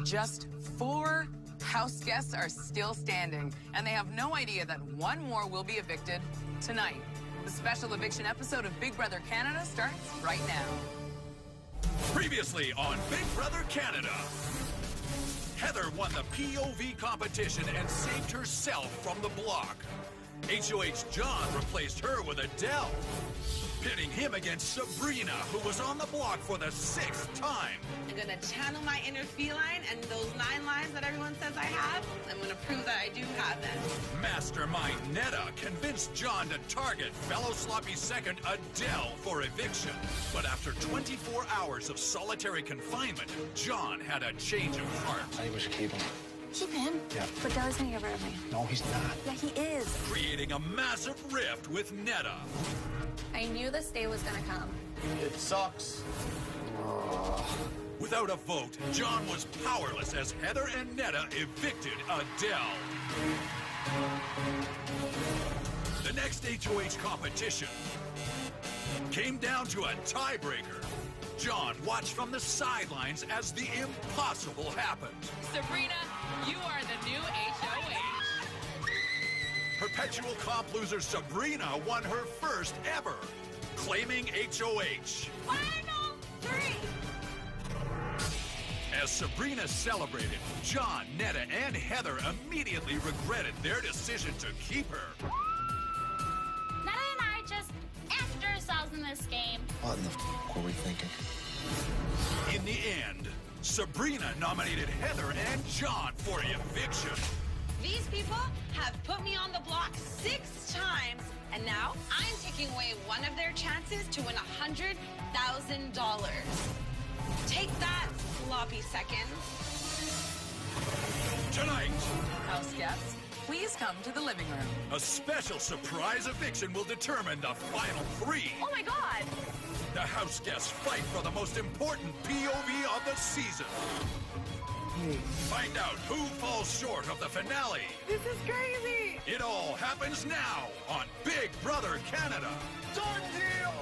Just 4 house guests are still standing, and they have no idea that one more will be evicted tonight. The special eviction episode of Big Brother Canada starts right now. Previously on Big Brother Canada, Heather won the POV competition and saved herself from the block. HOH John replaced her with Adele, pitting him against Sabrina, who was on the block for the 6th time. I'm gonna channel my inner feline and those 9 lives that everyone says I have. I'm gonna prove that I do have them. Mastermind Netta convinced John to target fellow sloppy second Adele for eviction. But after 24 hours of solitary confinement, John had a change of heart. I think we should keep him. Keep him? Yeah. But Dell's gonna get rid of me. No, he's not. Yeah, he is. Creating a massive rift with Netta. I knew this day was gonna come. It sucks. Without a vote, John was powerless as Heather and Netta evicted Adele. The next HOH competition came down to a tiebreaker. John watched from the sidelines as the impossible happened. Sabrina, you are the new HOH. Perpetual comp loser Sabrina won her first ever, claiming HOH. Final 3! As Sabrina celebrated, John, Netta, and Heather immediately regretted their decision to keep her. Netta and I just effed ourselves in this game. What in the were we thinking? In the end, Sabrina nominated Heather and John for eviction. These people have put me on the block 6 times, and now I'm taking away one of their chances to win $100,000. Take that, sloppy seconds. Tonight, House guests, please come to the living room. a special surprise eviction will determine the final 3. Oh my god! The house guests fight for the most important POV of the season. Find out who falls short of the finale. This is crazy! It all happens now on Big Brother Canada. Done deal!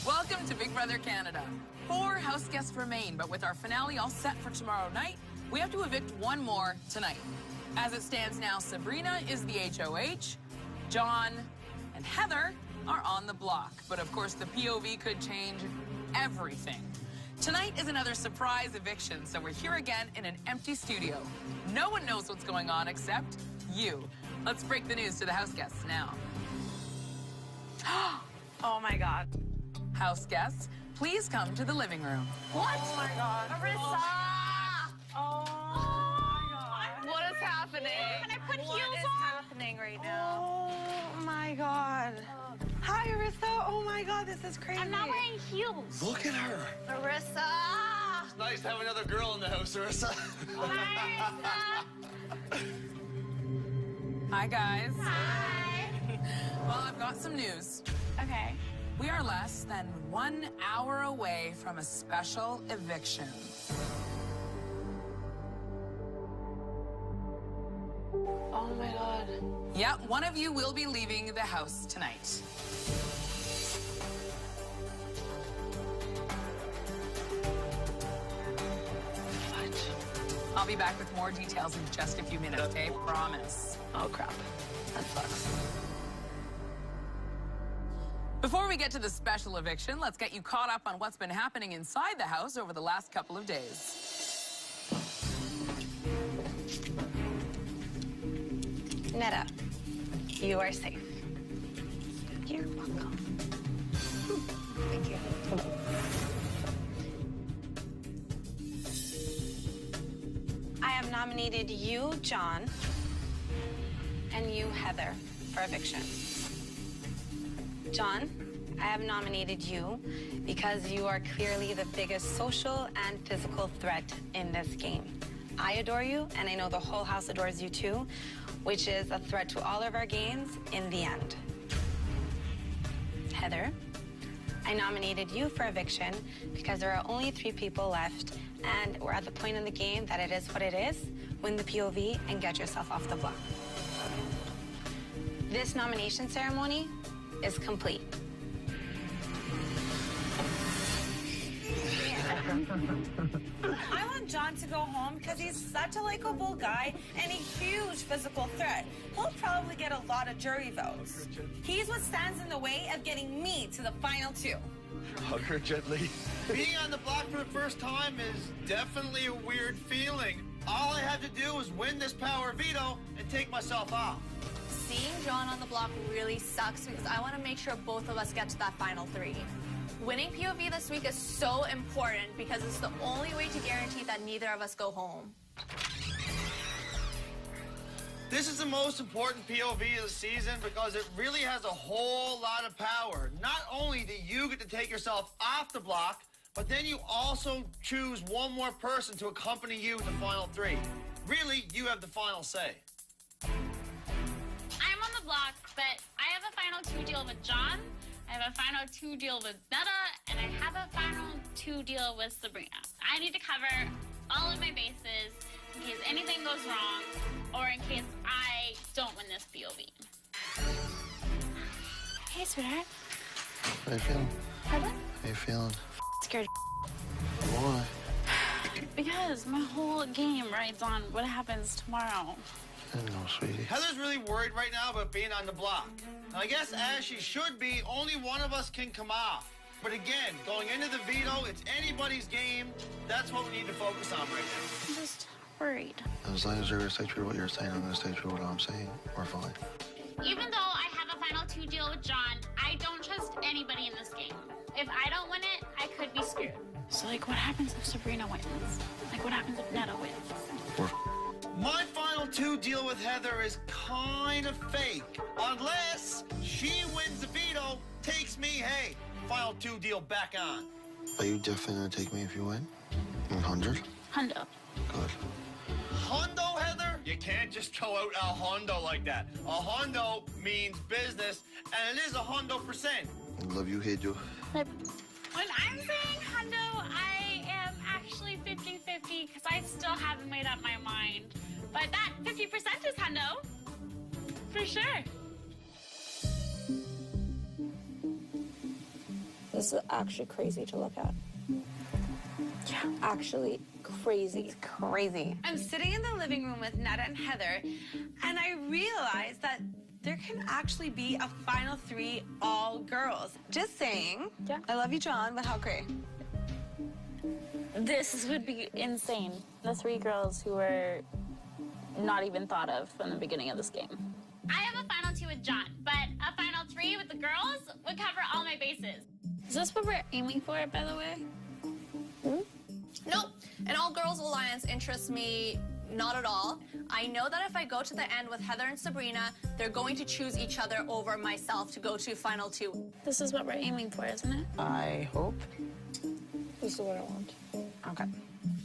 Welcome to Big Brother Canada. 4 house guests remain, but with our finale all set for tomorrow night, we have to evict one more tonight. As it stands now, Sabrina is the HOH, John and Heather are on the block. But of course, the POV could change everything. Tonight is another surprise eviction, so we're here again in an empty studio. No one knows what's going on except you. Let's break the news to the house guests now. Oh my god. House guests, please come to the living room. What? Oh my god. Marissa! Oh my god. What is happening? Can I put What heels is on? happening right now? Oh my god. Hi, Arissa. Oh my god, this is crazy. I'm not wearing heels. Look at her. Marissa! It's nice to have another girl in the house, Arissa. Marissa! Hi, guys. Hi. Well, I've got some news. Okay. We are less than 1 hour away from a special eviction. Oh my god. Yep, one of you will be leaving the house tonight. I'll be back with more details in just a few minutes, okay? Promise. Oh crap. That sucks. Before we get to the special eviction, let's get you caught up on what's been happening inside the house over the last couple of days. Netta, you are safe. You're welcome. Thank you. I have nominated you, John, and you, Heather, for eviction. John, I have nominated you because you are clearly the biggest social and physical threat in this game. I adore you, and I know the whole house adores you too, which is a threat to all of our games in the end. Heather, I nominated you for eviction because there are only 3 people left, and we're at the point in the game that it is what it is. Win the POV and get yourself off the block. This nomination ceremony is complete. I want John to go home because he's such a likable guy and a huge physical threat. He'll probably get a lot of jury votes. He's what stands in the way of getting me to the final 2. Hug her gently. Being on the block for the first time is definitely a weird feeling. All I have to do is win this power veto and take myself off. Seeing John on the block really sucks because I want to make sure both of us get to that final 3. Winning POV this week is so important because it's the only way to guarantee that neither of us go home. This is the most important POV of the season because it really has a whole lot of power. Not only do you get to take yourself off the block, but then you also choose one more person to accompany you to final 3. Really, you have the final say. I'm on the block, but I have a final 2 deal with John, I have a final 2 deal with Netta, and I have a final 2 deal with Sabrina. I need to cover all of my bases in case anything goes wrong or in case I don't win this POV. Hey, sweetheart. How you feeling? Pardon? How you feeling? Scared. Why? Because my whole game rides on what happens tomorrow. I know, sweetie. Heather's really worried right now about being on the block. Now, I guess as she should be, only one of us can come off. But again, going into the veto, it's anybody's game. That's what we need to focus on right now. I'm just worried. As long as you're going to stay true to what you're saying, I'm going to stay true to what I'm saying. We're fine. Even though I have a final 2 deal with John, I don't trust anybody in this game. If I don't win it, I could be screwed. So, like, what happens if Sabrina wins? Like, what happens if Netta wins? My final 2 deal with Heather is kind of fake. Unless she wins the veto, takes me, hey, final 2 deal back on. Are you definitely going to take me if you win? 100? Hundo. Good. Hondo, Heather? You can't just throw out a hondo like that. A hondo means business, and it is 100%. I love you, hate you. When I'm saying hundo, I am actually 50-50 because I still haven't made up my mind. But that 50% is hundo. For sure. This is actually crazy to look at. Yeah. Actually crazy. Crazy. I'm sitting in the living room with Netta and Heather, and I realized that there can actually be a final 3 all girls. Just saying. Yeah. I love you, John, but how great. This would be insane. The 3 girls who were not even thought of from the beginning of this game. I have a final 2 with John, but a final 3 with the girls would cover all my bases. Is this what we're aiming for, by the way? Nope. An all-girls alliance interests me not at all. I know that if I go to the end with Heather and Sabrina, they're going to choose each other over myself to go to final 2. This is what we're aiming for, isn't it? I hope. This is what I want. Okay.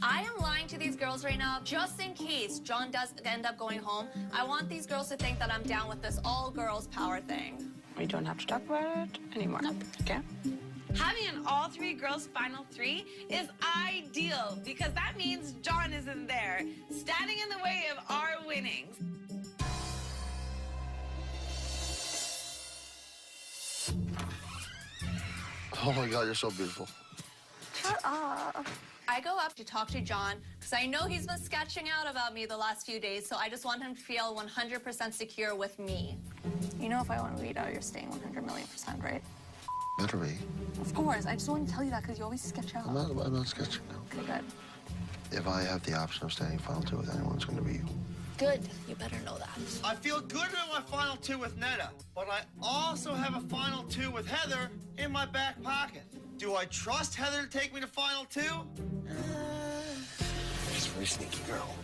I am lying to these girls right now just in case John does end up going home. I want these girls to think that I'm down with this all-girls power thing. We don't have to talk about it anymore. Nope. Okay? Having an all 3 girls final 3 is ideal because that means John isn't there, standing in the way of our winnings. Oh my God, you're so beautiful. Shut up. I go up to talk to John because I know he's been sketching out about me the last few days, so I just want him to feel 100% secure with me. You know if I want to veto, you're staying 100,000,000%, right? Better be. Of course. I just want to tell you that because you always sketch out. I'm not sketching now. Okay, good. If I have the option of standing final 2 with anyone, it's going to be you. Good. You better know that. I feel good about my final 2 with Netta, but I also have a final 2 with Heather in my back pocket. Do I trust Heather to take me to final 2? She's a very sneaky girl.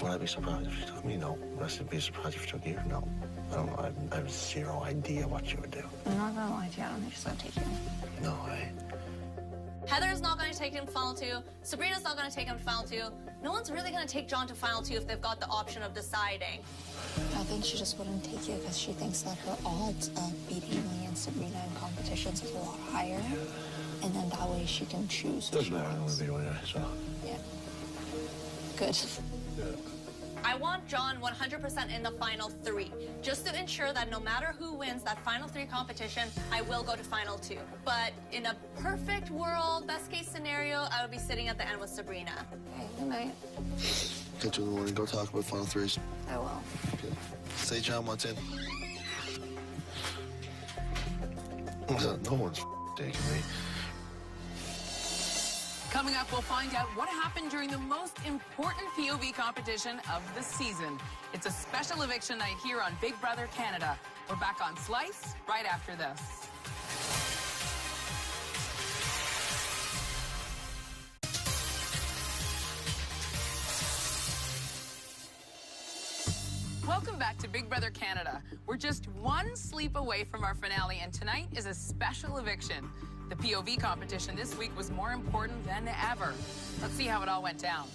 Would I be surprised if she took me? No. Would I be surprised if she took you? No. I don't know. I have zero idea what you would do. I'm not gonna lie to you. I don't think she's gonna take you. No way. Heather's not gonna take him to final 2. Sabrina's not gonna take him to final 2. No one's really gonna take John to final 2 if they've got the option of deciding. I think she just wouldn't take you because she thinks that her odds of beating me and Sabrina in competitions is a lot higher. And then that way she can choose who she Doesn't matter. I'm wants. gonna be winner, so. Yeah. Good. Yeah. I want John 100% in the final 3, just to ensure that no matter who wins that final 3 competition, I will go to final 2. But in a perfect world, best case scenario, I would be sitting at the end with Sabrina. Okay, good night. Catch you in the morning. Go talk about final 3s. I will. Okay. Say John wants in. No one's taking me. Coming up, we'll find out what happened during the most important POV competition of the season. It's a special eviction night here on Big Brother Canada. We're back on Slice right after this. Welcome back to Big Brother Canada. We're just one sleep away from our finale, and tonight is a special eviction. The POV competition this week was more important than ever. Let's see how it all went down.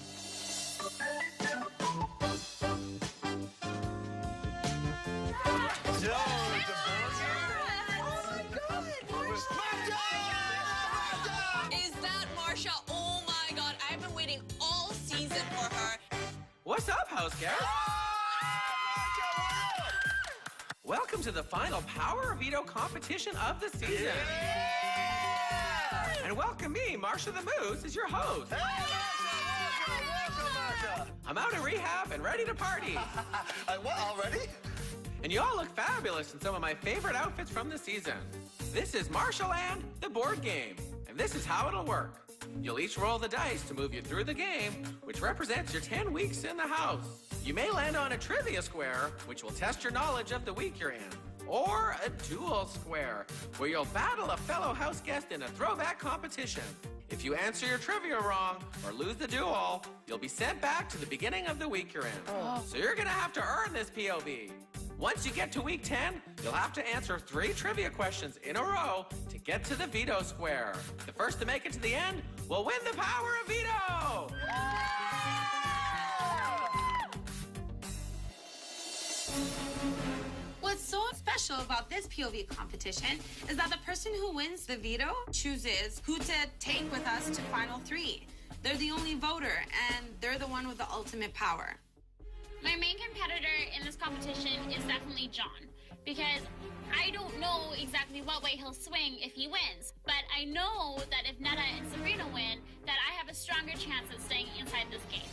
Is that Marsha? Oh my God, I've been waiting all season for her. What's up, house guest? Welcome to the final Power of Veto competition of the season. Yeah! And welcome me, Marsha the Moose, as your host. Hey, welcome, Marsha. I'm out of rehab and ready to party. What, already? And you all look fabulous in some of my favorite outfits from the season. This is Marsha Land, the board game. And this is how it'll work. You'll each roll the dice to move you through the game, which represents your 10 weeks in the house. You may land on a trivia square, which will test your knowledge of the week you're in. Or a duel square, where you'll battle a fellow house guest in a throwback competition. If you answer your trivia wrong or lose the duel, you'll be sent back to the beginning of the week you're in. So you're gonna have to earn this POV. Once you get to week 10, you'll have to answer 3 trivia questions in a row to get to the veto square. The first to make it to the end will win the power of veto! What's so special about this POV competition is that the person who wins the veto chooses who to take with us to final 3. They're the only voter, and they're the one with the ultimate power. My main competitor in this competition is definitely John, because I don't know exactly what way he'll swing if he wins, but I know that if Netta and Sabrina win, that I have a stronger chance of staying inside this game.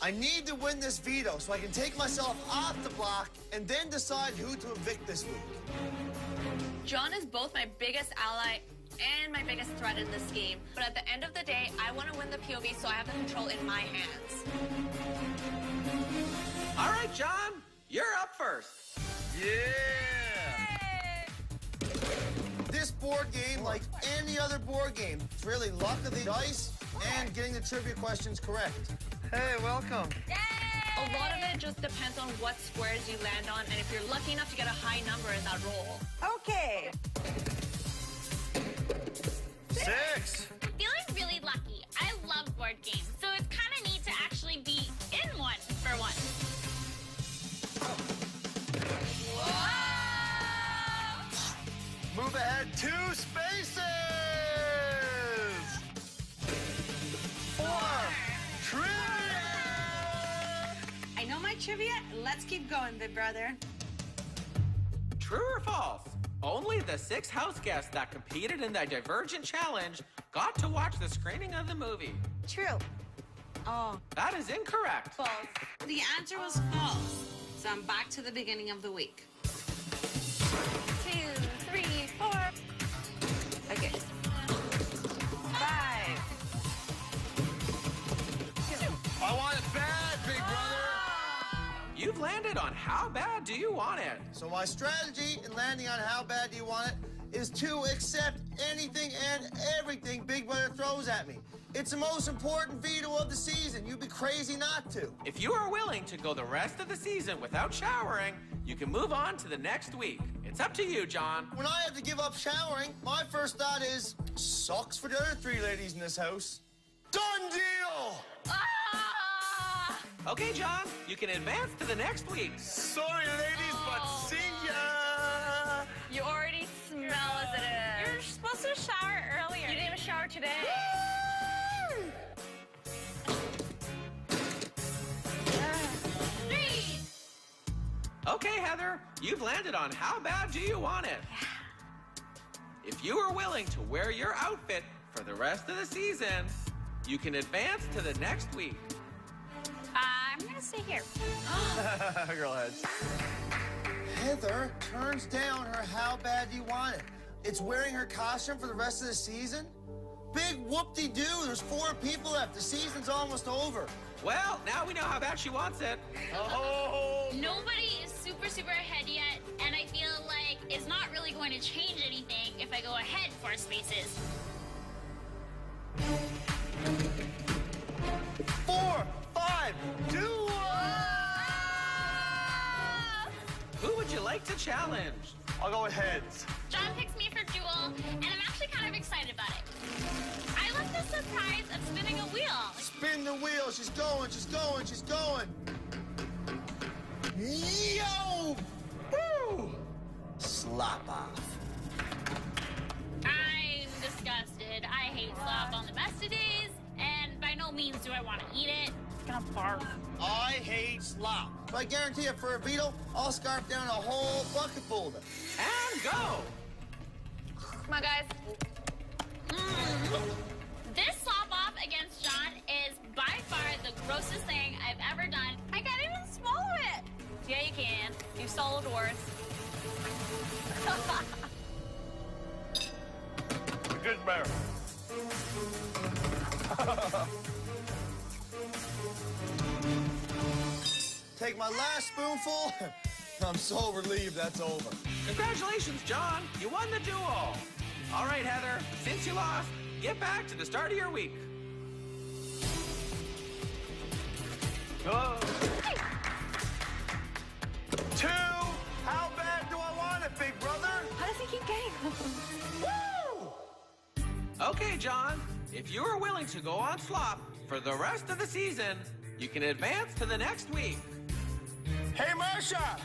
I need to win this veto so I can take myself off the block and then decide who to evict this week. John is both my biggest ally and my biggest threat in this game. But at the end of the day, I want to win the POV, so I have the control in my hands. All right, John, you're up first. Yeah! This board game, like any other board game, it's really luck of the dice and getting the trivia questions correct. Hey, welcome. A lot of it just depends on what squares you land on, and if you're lucky enough to get a high number in that roll. Okay. 6. I'm feeling really lucky. I love board games, so it's kind of neat to actually be in one for once. Move ahead 2 spaces. 4. Trivia. I know my trivia. Let's keep going, big brother. True or false? Only the 6 house guests that competed in the Divergent Challenge got to watch the screening of the movie. True. Oh, That is incorrect. False. the answer was false. So I'm back to the beginning of the week. 2, 3, 4. Okay. 5. I want it bad, big brother. You've landed on How Bad Do You Want It? So my strategy in landing on how bad do you want it is to accept anything and everything Big Brother throws at me. It's the most important veto of the season. You'd be crazy not to. If you are willing to go the rest of the season without showering, you can move on to the next week. It's up to you, John. When I have to give up showering, my first thought is, sucks for the other 3 ladies in this house. Done deal! Ah! Okay, John, you can advance to the next week. Sorry, ladies, but see ya! You already smell as it is. You're supposed to shower earlier. You didn't even shower today. Okay, Heather, you've landed on How Bad Do You Want It? If you are willing to wear your outfit for the rest of the season, you can advance to the next week. I'm gonna stay here. Girl heads. Heather turns down her How Bad Do You Want It? It's wearing her costume for the rest of the season? Big whoop-de-doo. There's 4 people left. The season's almost over. Well, now we know how bad she wants it. Oh! Nobody is super ahead yet, and I feel like it's not really going to change anything if I go ahead 4 spaces. 4, 5, 2, 1! Who would you like to challenge? I'll go with heads. John picks me for duel, and I'm actually kind of excited about it. I love the surprise of spinning a wheel. Spin the wheel. She's going, she's going, she's going. Yo! Woo! Slop off. I'm disgusted. I hate slop on the best of days, and by no means do I want to eat it. I'm gonna barf. I hate slop. But I guarantee you, for a veto, I'll scarf down a whole bucket full of it. And go! Come on, guys. This slop off against John is by far the grossest thing I've ever done. I can't even swallow it. Yeah, you can. You've swallowed worse. Good bear. Take my last spoonful. I'm so relieved that's over. Congratulations, John. You won the duel. All right, Heather, since you lost, get back to the start of your week. Go. 2. How bad do I want it, big brother? How does he keep getting them? Woo! Okay, John, if you are willing to go on slop for the rest of the season, you can advance to the next week. Hey, Marsha!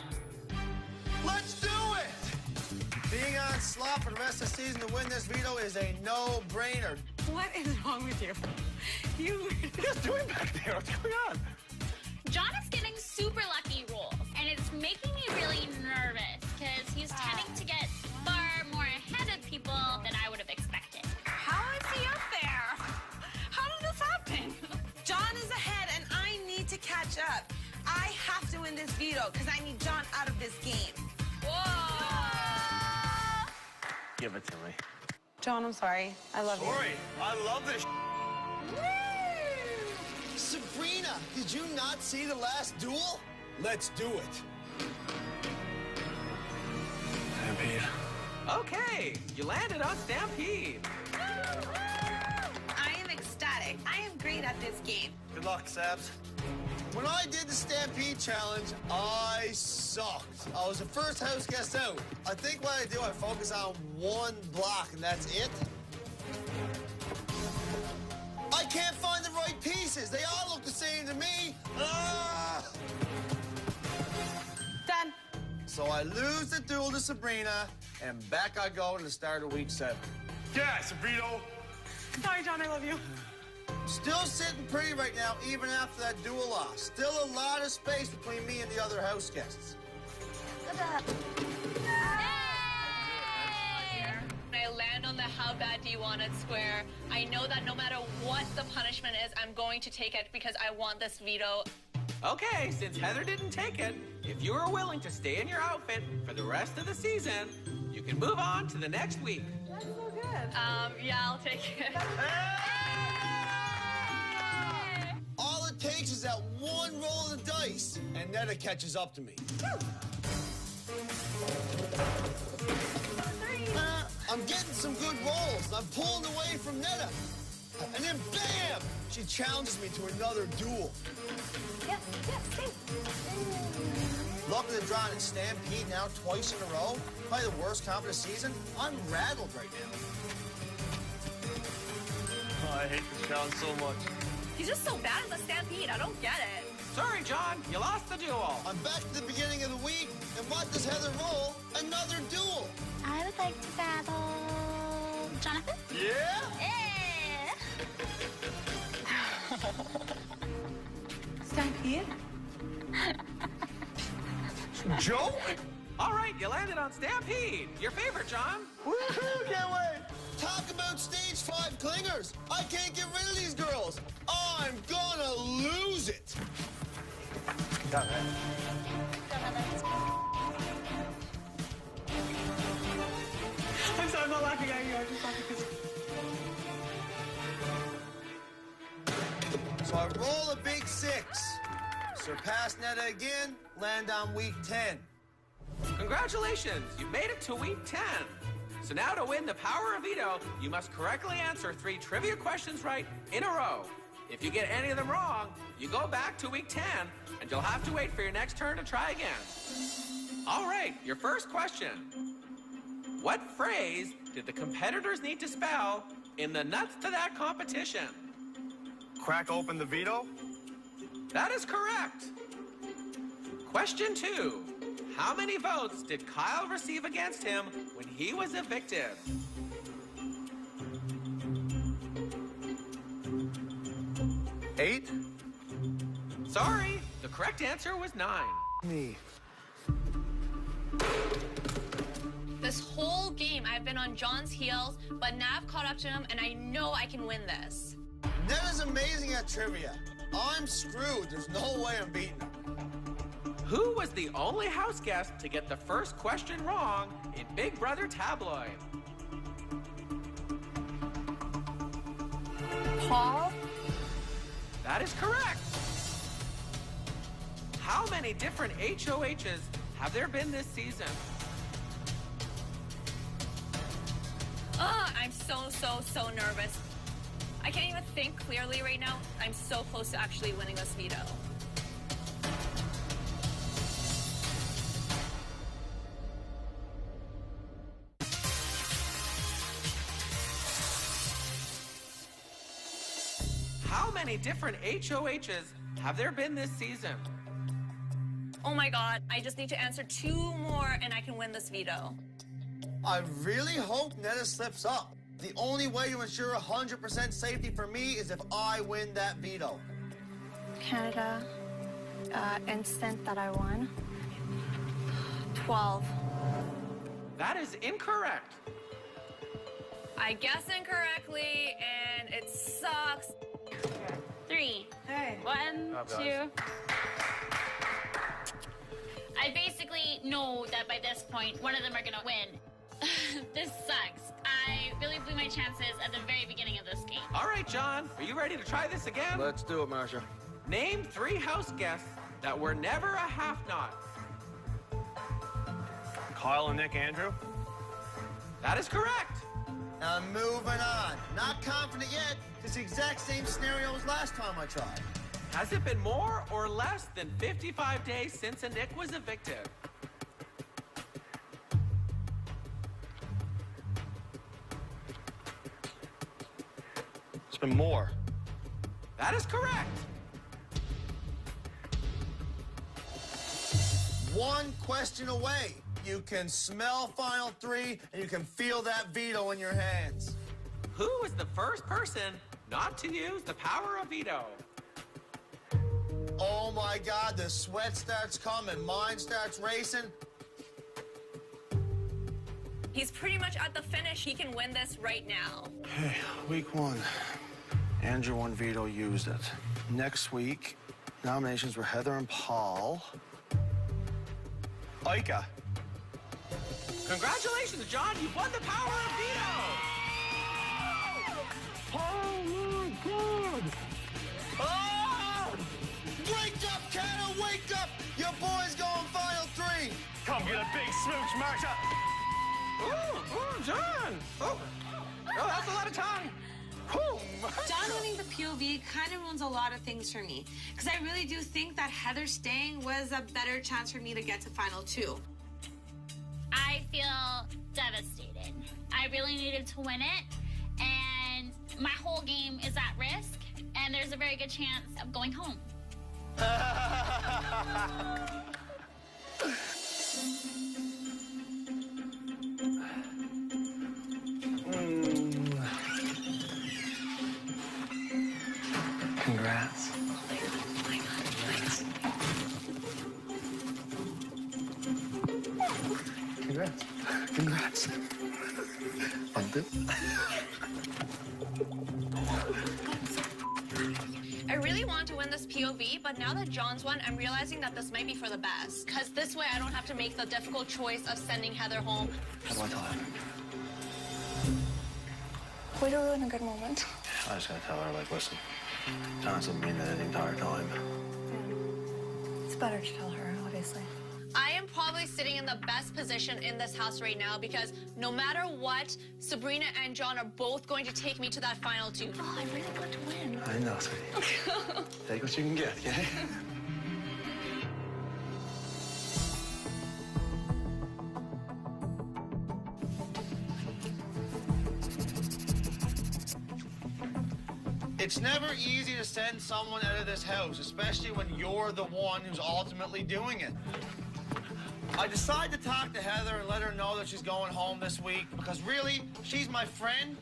Let's do it! Being on slop for the rest of the season to win this veto is a no-brainer. What is wrong with you? What are you guys doing back there? What's going on? John is getting super lucky rolls, and it's making me really nervous because he's tending to get far more ahead of people than I would have expected. How is he up there? How did this happen? John is ahead, and I need to catch up. I have to win this veto because I need John out of this game. Whoa! Give it to me. John, I'm sorry. I love you. Sorry, I love this. Sabrina, did you not see the last duel? Let's do it. Stampede. Okay, you landed on Stampede. I am ecstatic. I am great at this game. Good luck, Sabs. When I did the Stampede Challenge, I sucked. I was the first house guest out. I think what I do, I focus on one block, and that's it. I can't find the right pieces. They all look the same to me. Ah! Done. So I lose the duel to Sabrina, and back I go to the start of week 7. Yeah, Sabrina. Sorry, John, I love you. Still sitting pretty right now, even after that duel loss. Still a lot of space between me and the other house guests. When I land on the How Bad Do You Want It square, I know that no matter what the punishment is, I'm going to take it because I want this veto. Okay, since Heather didn't take it, if you are willing to stay in your outfit for the rest of the season, you can move on to the next week. That's so good. Yeah, I'll take it. All it takes is that one roll of the dice, and Netta catches up to me. I'm getting some good rolls. I'm pulling away from Netta. And then bam! She challenges me to another duel. Yes, stay. Looking to draw in Stampede now twice in a row. Probably the worst comp of the season. I'm rattled right now. Oh, I hate this challenge so much. He's just so bad at the Stampede. I don't get it. Sorry, John. You lost the duel. I'm back to the beginning of the week, and what does Heather roll? Another duel. I would like to battle Jonathan. Yeah? Stampede? Joke? All right, you landed on Stampede. Your favorite, John. Woohoo! Can't wait. Talk about stage 5 clingers. I can't get rid of these girls. I'm gonna lose it. Got it. I'm sorry, I'm not laughing at you. I'm just laughing because... So I roll a big 6. Surpass Netta again, land on week 10. Congratulations, you made it to week 10. So now to win the power of veto, you must correctly answer 3 trivia questions right in a row. If you get any of them wrong, you go back to week 10, and you'll have to wait for your next turn to try again. All right, your first question. What phrase did the competitors need to spell in the Nuts to That competition? Crack open the veto? That is correct. Question 2. How many votes did Kyle receive against him when he was evicted? Eight? Sorry, the correct answer was 9. Me. This whole game, I've been on John's heels, but Nav caught up to him, and I know I can win this. Netta's amazing at trivia. I'm screwed. There's no way I'm beating her. Who was the only house guest to get the first question wrong in Big Brother Tabloid? Paul? That is correct. How many different HOHs have there been this season? I'm so nervous. I can't even think clearly right now. I'm so close to actually winning this veto. How many different HOHs have there been this season? Oh my God, I just need to answer 2 more and I can win this veto. I really hope Netta slips up. The only way to ensure 100% safety for me is if I win that veto. Canada, instant that I won. 12. That is incorrect. I guessed incorrectly and it sucks. 3. Hey. 1, 2. I basically know that by this point, one of them are gonna win. This sucks. I really blew my chances at the very beginning of this game. All right, John, are you ready to try this again? Let's do it, Marsha. Name 3 house guests that were never a half-knot. Kyle and Nick Andrew? That is correct. I'm moving on. Not confident yet. It's the exact same scenario as last time I tried. Has it been more or less than 55 days since a Nick was evicted? It's been more. That is correct. 1 question away. You can smell Final 3, and you can feel that veto in your hands. Who was the first person not to use the power of veto? Oh my God, the sweat starts coming. Mine starts racing. He's pretty much at the finish. He can win this right now. Okay, week 1. Andrew won veto, used it. Next week, nominations were Heather and Paul. Ika. Congratulations, John. You won the power of veto. Oh my God! Oh! Wake up, Canada, wake up! Your boy's going Final 3. Come get a big smooch, Marsha. Ooh, John. Oh, that's a lot of time. John winning the POV kind of ruins a lot of things for me. Because I really do think that Heather staying was a better chance for me to get to Final 2. I feel devastated. I really needed to win it, and my whole game is at risk, and there's a very good chance of going home. Congrats. Congrats. Congrats. London. I really want to win this POV, but now that John's won, I'm realizing that this might be for the best. Because this way I don't have to make the difficult choice of sending Heather home. How do I tell her? Way to ruin a good moment. I just gotta tell her, like, listen, John hasn't been there the entire time. It's better to tell her, obviously. I am probably sitting in the best position in this house right now because no matter what, Sabrina and John are both going to take me to that Final 2. Oh, I really want to win. I know, sweetie. Take what you can get, okay? It's never easy to send someone out of this house, especially when you're the one who's ultimately doing it. I decided to talk to Heather and let her know that she's going home this week because really, she's my friend,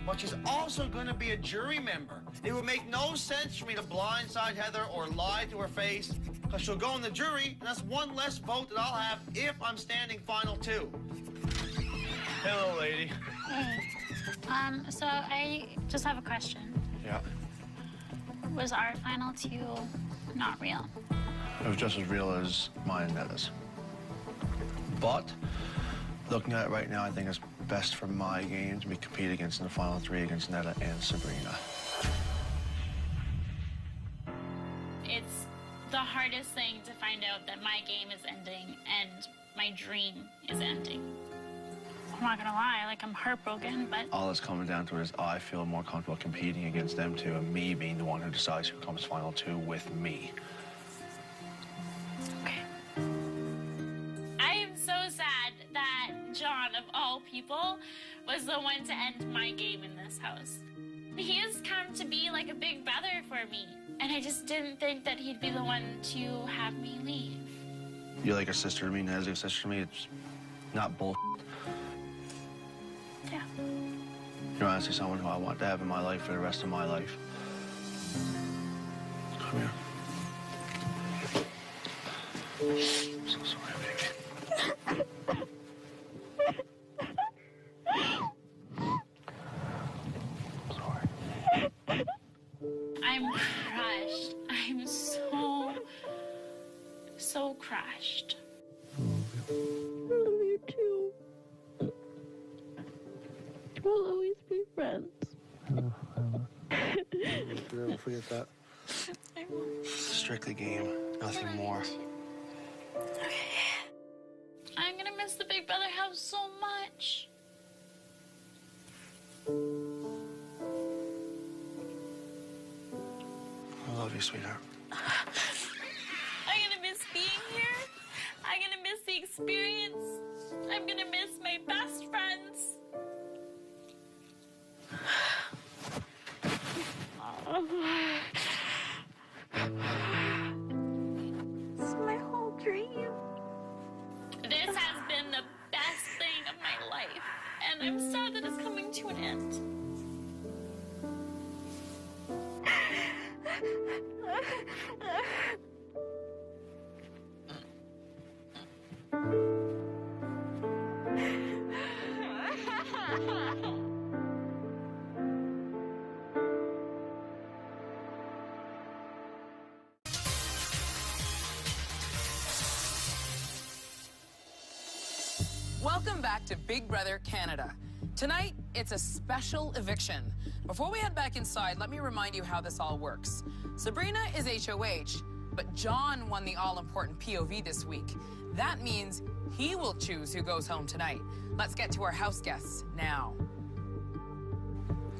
but she's also going to be a jury member. It would make no sense for me to blindside Heather or lie to her face because she'll go in the jury, and that's one less vote that I'll have if I'm standing Final 2. Hello, lady. Hey. So I just have a question. Yeah. Was our Final 2 not real? It was just as real as mine and Netta's. But looking at it right now, I think it's best for my game to be compete against in the Final 3 against Netta and Sabrina. It's the hardest thing to find out that my game is ending and my dream is ending. I'm not gonna lie, like, I'm heartbroken, but... All that's coming down to it is I feel more comfortable competing against them two and me being the one who decides who comes Final 2 with me. Okay. I am so sad that John, of all people, was the one to end my game in this house. He has come to be like a big brother for me, and I just didn't think that he'd be the one to have me leave. You're like a sister to me, Ned's like a sister to me. It's not bull. Yeah. You're honestly someone who I want to have in my life for the rest of my life. Come here. I'm so sorry, baby. I'm sorry. I'm crushed. I'm so crushed. I love you too. We'll always be friends. Don't forget that. I won't. Strictly game, nothing more. I'm gonna miss the Big Brother house so much. I love you, sweetheart. I'm gonna miss being here. I'm gonna miss the experience. I'm gonna miss my best friends. This is my whole dream. This has been the best thing of my life, and I'm sad that it's coming to an end. Welcome back to Big Brother Canada. Tonight, it's a special eviction. Before we head back inside, let me remind you how this all works. Sabrina is HOH, but John won the all-important POV this week. That means he will choose who goes home tonight. Let's get to our house guests now.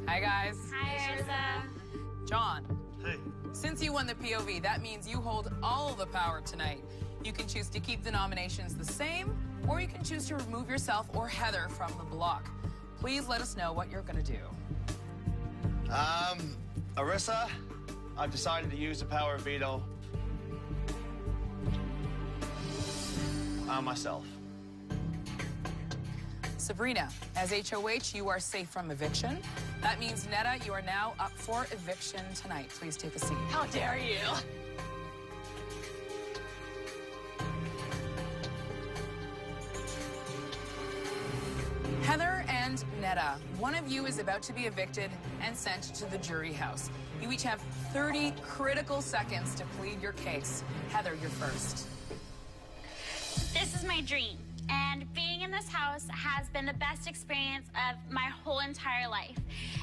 Hi, guys. Hi, Urza. John. Hey. Since you won the POV, that means you hold all the power tonight. You can choose to keep the nominations the same, or you can choose to remove yourself or Heather from the block. Please let us know what you're gonna do. Arissa, I've decided to use the power of veto on myself. Sabrina, as HOH, you are safe from eviction. That means, Netta, you are now up for eviction tonight. Please take a seat. How dare you? Heather and Netta, one of you is about to be evicted and sent to the jury house. You each have 30 critical seconds to plead your case. Heather, you're first. This is my dream, and being in this house has been the best experience of my whole entire life.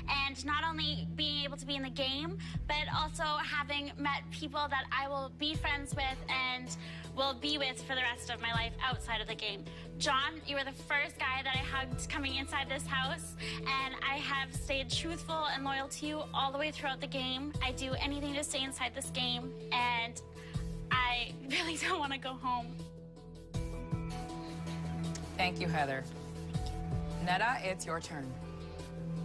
And not only being able to be in the game, but also having met people that I will be friends with and will be with for the rest of my life outside of the game. John, you were the first guy that I hugged coming inside this house, and I have stayed truthful and loyal to you all the way throughout the game. I do anything to stay inside this game, and I really don't want to go home. Thank you, Heather. Netta, it's your turn.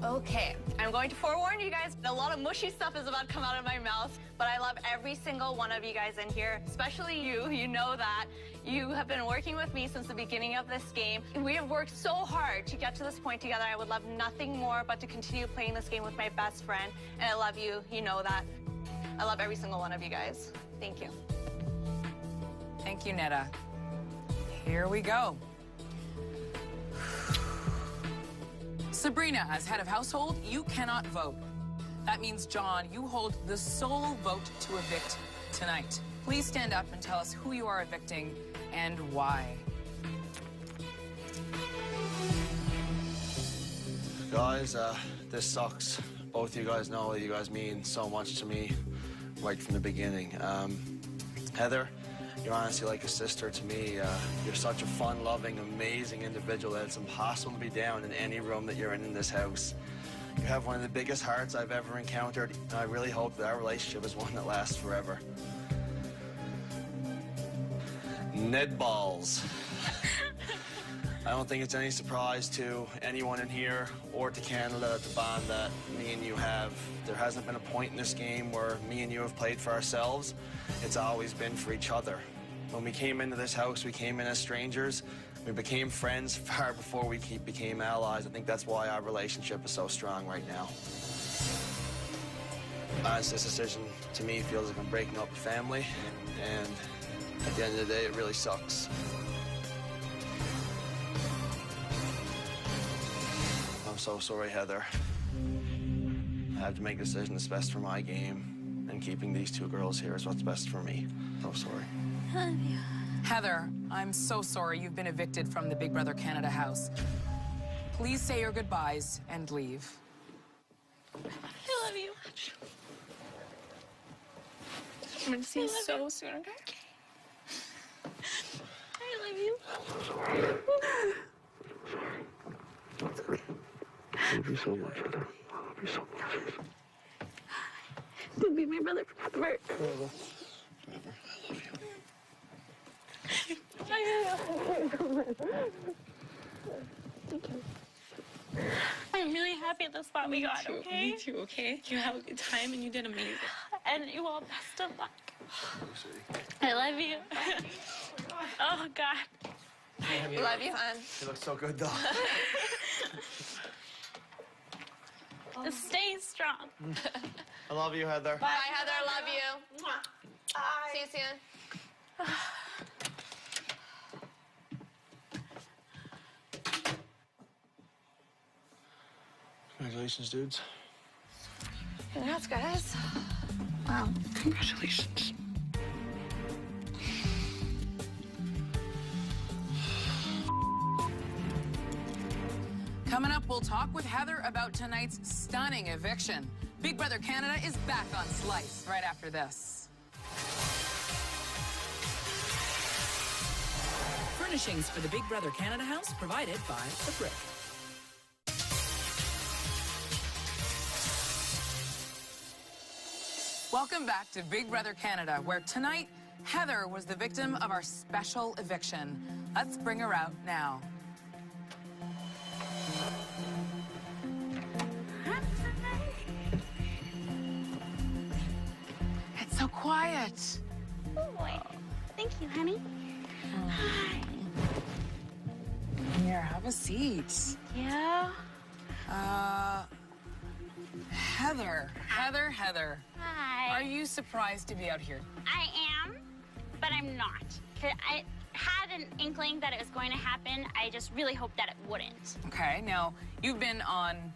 Okay, I'm going to forewarn you guys, a lot of mushy stuff is about to come out of my mouth, but I love every single one of you guys in here, especially you. You know that. You have been working with me since the beginning of this game. We have worked so hard to get to this point together. I would love nothing more but to continue playing this game with my best friend, and I love you. You know that. I love every single one of you guys. Thank you. Thank you, Netta. Here we go. Sabrina, as head of household, you cannot vote. That means, John, you hold the sole vote to evict tonight. Please stand up and tell us who you are evicting and why. Guys, this sucks. Both you guys know that you guys mean so much to me right from the beginning. Heather, you're honestly like a sister to me. You're such a fun-loving, amazing individual that it's impossible to be down in any room that you're in this house. You have one of the biggest hearts I've ever encountered, and I really hope that our relationship is one that lasts forever. Ned Balls. I don't think it's any surprise to anyone in here or to Canada the bond that me and you have. There hasn't been a point in this game where me and you have played for ourselves. It's always been for each other. When we came into this house, we came in as strangers. We became friends far before we became allies. I think that's why our relationship is so strong right now. Honestly, this decision, to me, feels like I'm breaking up a family. And at the end of the day, it really sucks. I'm so sorry, Heather. I have to make a decision that's best for my game, and keeping these two girls here is what's best for me. So sorry. I love you. Heather, I'm so sorry you've been evicted from the Big Brother Canada house. Please say your goodbyes and leave. I love you. I'm going to see you so soon, okay? I love you. I love you so much, Heather. I love you so much. You'll be my brother forever. Forever. Forever. I love you. Thank you. I'm really happy at the spot we got, okay? Me too, okay? You have a good time and you did amazing. And you all best of luck. I love you. Oh, God. Love you, hon. You look so good, though. Stay strong. I love you, Heather. Bye, Heather. Love you. Bye. See you soon. Congratulations, dudes. Congrats, guys. Wow. Congratulations. Coming up, we'll talk with Heather about tonight's stunning eviction. Big Brother Canada is back on Slice right after this. Furnishings for the Big Brother Canada house provided by The Brick. Welcome back to Big Brother Canada, where tonight, Heather was the victim of our special eviction. Let's bring her out now. It's so quiet. Oh, boy. Thank you, honey. Hi. Here, have a seat. Yeah. Heather. Hi. Are you surprised to be out here? I am, but I'm not. 'Cause I had an inkling that it was going to happen. I just really hoped that it wouldn't. Okay, now, you've been on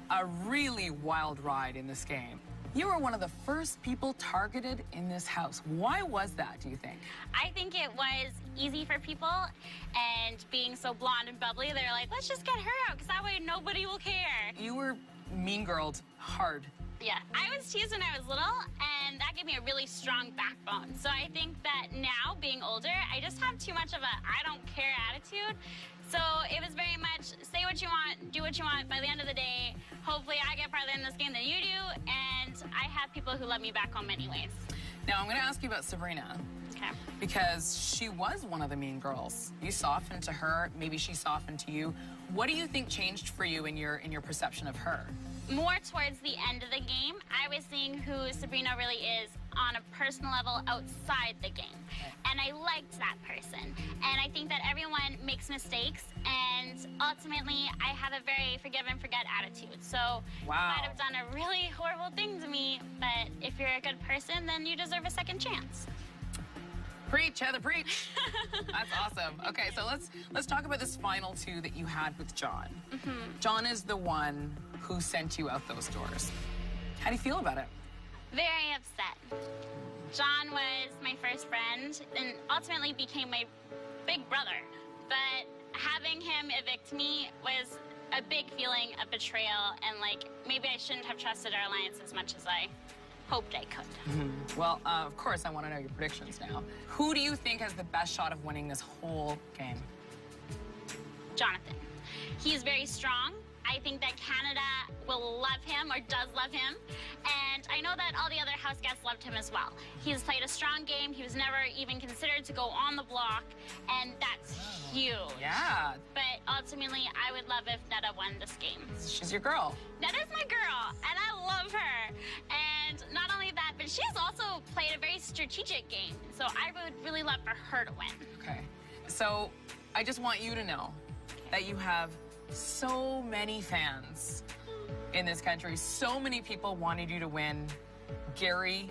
a really wild ride in this game. You were one of the first people targeted in this house. Why was that, do you think? I think it was easy for people, and being so blonde and bubbly, they're like, let's just get her out, because that way nobody will care. You were mean-girled hard. Yeah, I was teased when I was little, and that gave me a really strong backbone. So I think that now, being older, I just have too much of a I don't care attitude. So it was very much say what you want, do what you want. By the end of the day, hopefully I get farther in this game than you do, and I have people who love me back home anyways. Now, I'm going to ask you about Sabrina. Okay. Because she was one of the mean girls. You softened to her, maybe she softened to you. What do you think changed for you in your perception of her? More towards the end of the game, I was seeing who Sabrina really is on a personal level outside the game. And I liked that person. And I think that everyone makes mistakes, and ultimately, I have a very forgive and forget attitude. So you might have done a really horrible thing to me, but if you're a good person, then you deserve a second chance. Preach, Heather, preach. That's awesome. Okay, so let's talk about this final two that you had with John. John is the one who sent you out those doors. How do you feel about it? Very upset. John was my first friend and ultimately became my big brother. But having him evict me was a big feeling of betrayal, and like maybe I shouldn't have trusted our alliance as much as I hoped I could. Well, of course, I want to know your predictions now. Who do you think has the best shot of winning this whole game? Jonathan. He's very strong. I think that Canada will love him, or does love him. And I know that all the other house guests loved him as well. He's played a strong game. He was never even considered to go on the block, and that's huge. Yeah. But ultimately, I would love if Netta won this game. She's your girl. Netta's my girl, and I love her. And not only that, but she's also played a very strategic game. So I would really love for her to win. Okay. So I just want you to know that you have so many fans in this country. So many people wanted you to win. Gary,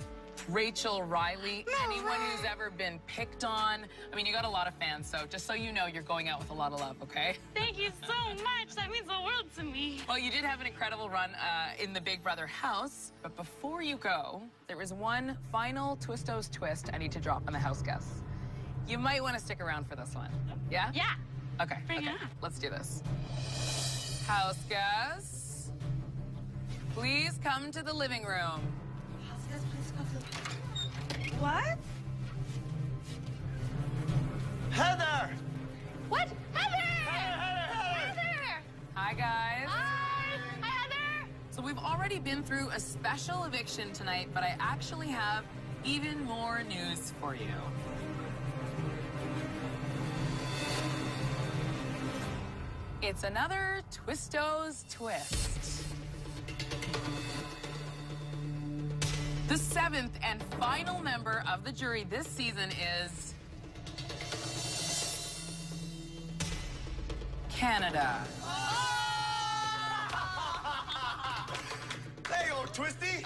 Rachel, Riley, anyone who's ever been picked on. I mean, you got a lot of fans, so just so you know, you're going out with a lot of love, okay? Thank you so much. That means the world to me. Well, you did have an incredible run in the Big Brother house, but before you go, there is one final Twistos twist I need to drop on the house guests. You might want to stick around for this one. Yeah? Yeah. Okay. Bring it okay. on. Let's do this. House guests, please come to the living room. House guests, please come to the... What? Heather! What? Heather! Hi, guys. Hi! Hi, Heather! So we've already been through a special eviction tonight, but I actually have even more news for you. It's another Twistos twist. The 7th and final member of the jury this season is Canada. There you go, Twisty.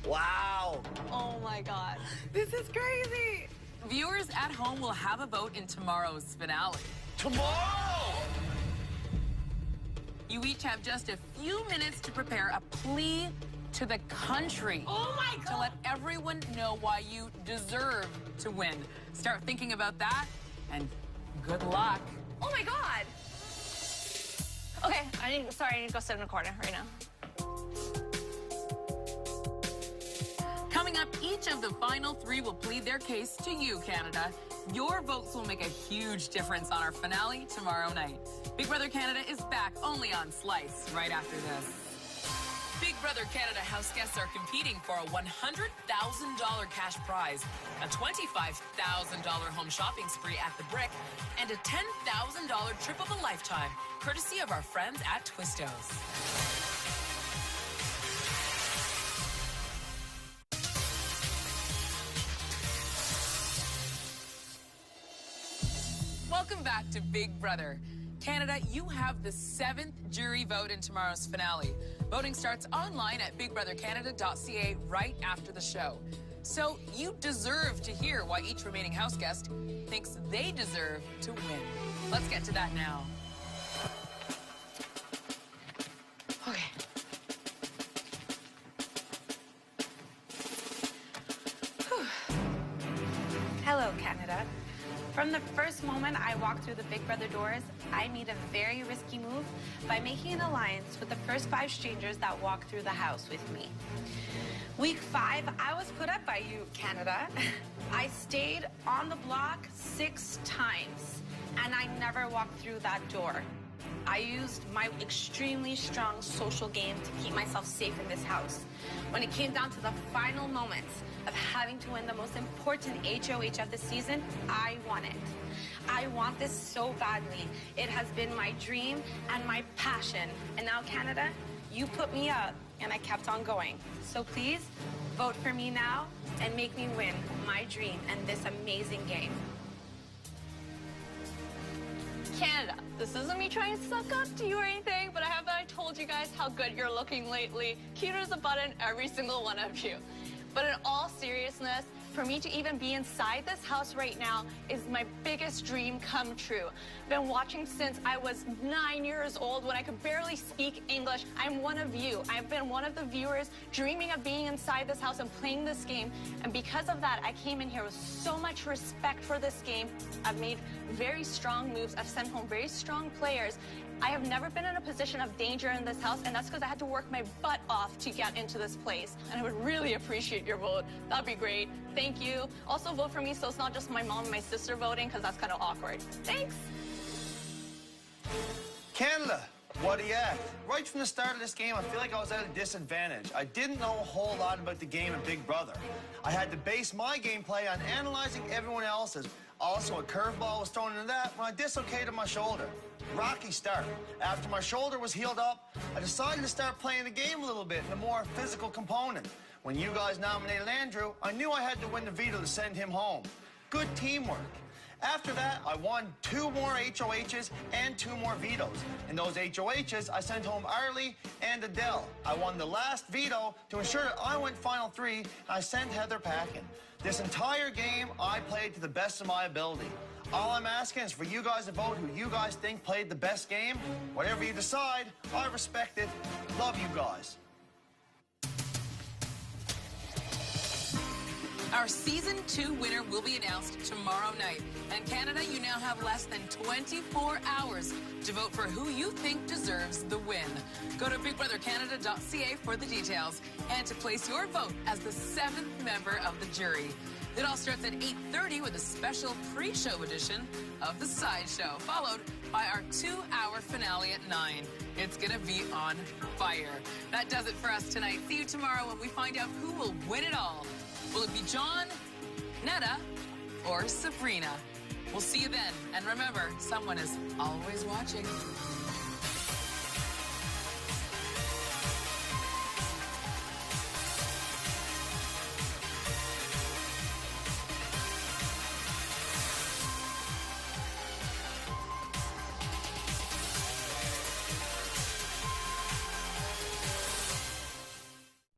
Wow. Oh my God. This is crazy. Viewers at home will have a vote in tomorrow's finale. Tomorrow! You each have just a few minutes to prepare a plea to the country. Oh my God! To let everyone know why you deserve to win. Start thinking about that, and good luck. Oh my God. Okay, I need to go sit in a corner right now. Coming up, each of the final 3 will plead their case to you, Canada. Your votes will make a huge difference on our finale tomorrow night. Big Brother Canada is back only on Slice right after this. Big Brother Canada house guests are competing for a $100,000 cash prize, a $25,000 home shopping spree at the Brick, and a $10,000 trip of a lifetime, courtesy of our friends at Twistos. Welcome back to Big Brother. Canada, you have the 7th jury vote in tomorrow's finale. Voting starts online at bigbrothercanada.ca right after the show. So you deserve to hear why each remaining house guest thinks they deserve to win. Let's get to that now. Okay. Whew. Hello, Canada. From the first moment I walked through the Big Brother doors, I made a very risky move by making an alliance with the first 5 strangers that walked through the house with me. Week 5, I was put up by you, Canada. I stayed on the block 6 times, and I never walked through that door. I used my extremely strong social game to keep myself safe in this house. When it came down to the final moments of having to win the most important HOH of the season, I won it. I want this so badly. It has been my dream and my passion. And now, Canada, you put me up, and I kept on going. So please, vote for me now and make me win my dream and this amazing game. Canada, this isn't me trying to suck up to you or anything, but I told you guys how good you're looking lately. Cuter as a button, every single one of you. But in all seriousness, for me to even be inside this house right now is my biggest dream come true. I've been watching since I was 9 years old when I could barely speak English. I'm one of you. I've been one of the viewers dreaming of being inside this house and playing this game. And because of that, I came in here with so much respect for this game. I've made very strong moves. I've sent home very strong players. I have never been in a position of danger in this house, and that's because I had to work my butt off to get into this place. And I would really appreciate your vote. That'd be great. Thank you. Also vote for me so it's not just my mom and my sister voting, because that's kind of awkward. Thanks. Canada, what do you at? Right from the start of this game, I feel like I was at a disadvantage. I didn't know a whole lot about the game of Big Brother. I had to base my gameplay on analyzing everyone else's. Also, a curveball was thrown into that when I dislocated my shoulder. Rocky start. After my shoulder was healed up, I decided to start playing the game a little bit in a more physical component. When you guys nominated Andrew, I knew I had to win the veto to send him home. Good teamwork. After that, I won 2 more HOHs and 2 more vetoes. In those HOHs, I sent home Arlie and Adele. I won the last veto to ensure that I went final 3, and I sent Heather packing. This entire game, I played to the best of my ability. All I'm asking is for you guys to vote who you guys think played the best game. Whatever you decide, I respect it. Love you guys. Our Season 2 winner will be announced tomorrow night. And Canada, you now have less than 24 hours to vote for who you think deserves the win. Go to bigbrothercanada.ca for the details and to place your vote as the 7th member of the jury. It all starts at 8:30 with a special pre-show edition of The Sideshow, followed by our 2-hour finale at 9. It's gonna be on fire. That does it for us tonight. See you tomorrow when we find out who will win it all. Will it be John, Neda, or Sabrina? We'll see you then. And remember, someone is always watching.